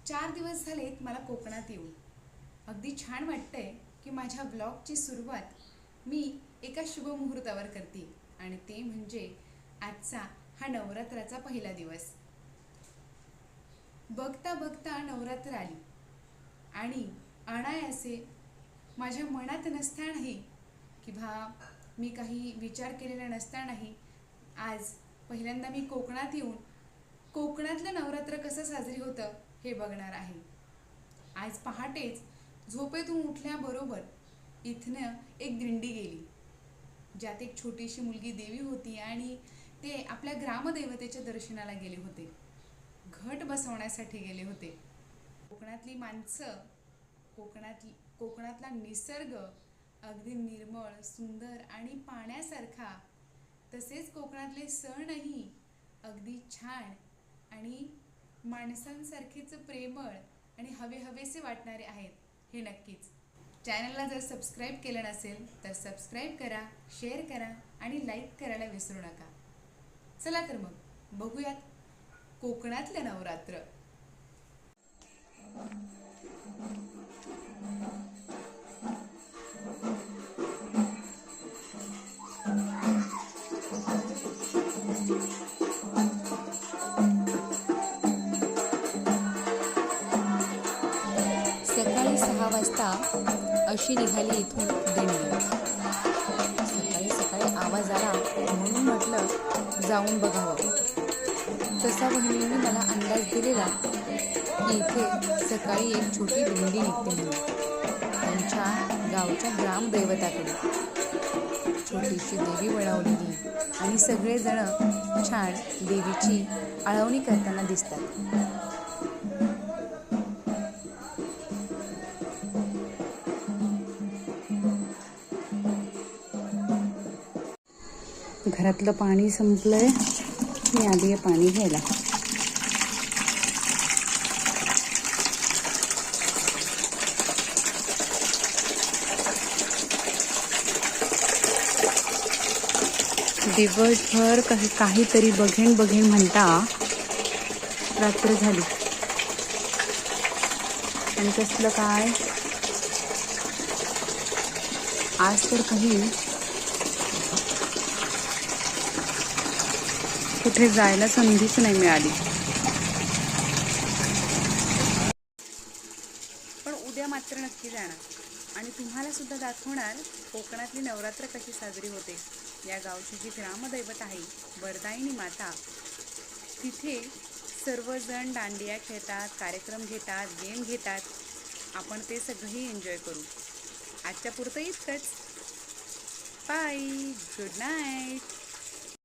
4 दिवस झालेत मला कोकणात येऊन. अगदी छान वाटतंय की माझ्या ब्लॉगची सुरुवात मी एका शुभमुहूर्तावर करते आणि ते म्हणजे आजचा हा नवरात्राचा पहिला दिवस. बघता बघता नवरात्र आली आणि अनायासे माझ्या मनात नसतानाही किंवा मी काही विचार केलेला नसतानाही आज पहिल्यांदा मी कोकणात येऊन कोकणातलं नवरात्र कसं साजरी होतं हे बघणार आहे. आज पहाटेच झोपेतून उठल्याबरोबर इथनं एक दिंडी गेली, ज्यात एक छोटीशी मुलगी देवी होती आणि ते आपल्या ग्रामदेवतेच्या दर्शनाला गेले होते, घट बसवण्यासाठी गेले होते. कोकणातली माणसं, कोकणातला निसर्ग अगदी निर्मळ, सुंदर आणि पाण्यासारखा, तसेच कोकणातले सणही अगदी छान आणि माणसांसारखेच प्रेमळ आणि हवेहवेसे वाटणारे आहेत हे नक्कीच. चॅनलला जर सबस्क्राईब केलं नसेल तर सबस्क्राईब करा, शेअर करा आणि लाईक करायला विसरू नका. चला तर मग बघूयात कोकणातलं नवरात्र. सकाळी 6 वाजता अशी निघाली इथून दिंडी. सकाळी सकाळी आवाज आला म्हणून म्हटलं जाऊन बघावं. तसा बहिणींनी मला अंदाज दिलेला की इथे सकाळी एक छोटी दिंडी निघते म्हणून त्यांच्या गावच्या ग्रामदैवताकडे. छोटीशी देवी बनवलेली आणि सगळेजण छान देवीची आळवणी करताना दिसतात. घरातलं पाणी संपलंय, मी आली आहे पाणी घ्यायला. दिवसभर काहीतरी बघेन म्हणता रात्र झाली आणि कसलं काय आज तर काही कुठे जायला संधीच नाही मिळाली. पण उद्या मात्र नक्की जाणार आणि तुम्हाला सुद्धा दाखवणार कोकणातली नवरात्र कशी साजरी होते. या गावची जी ग्रामदैवत आहे वरदायिनी माता, तिथे सर्वजण दांडिया खेळतात, कार्यक्रम घेतात, गेम घेतात. आपण ते सगळंही एन्जॉय करू. आजच्या पुरतं इतकंच. Bye, good night.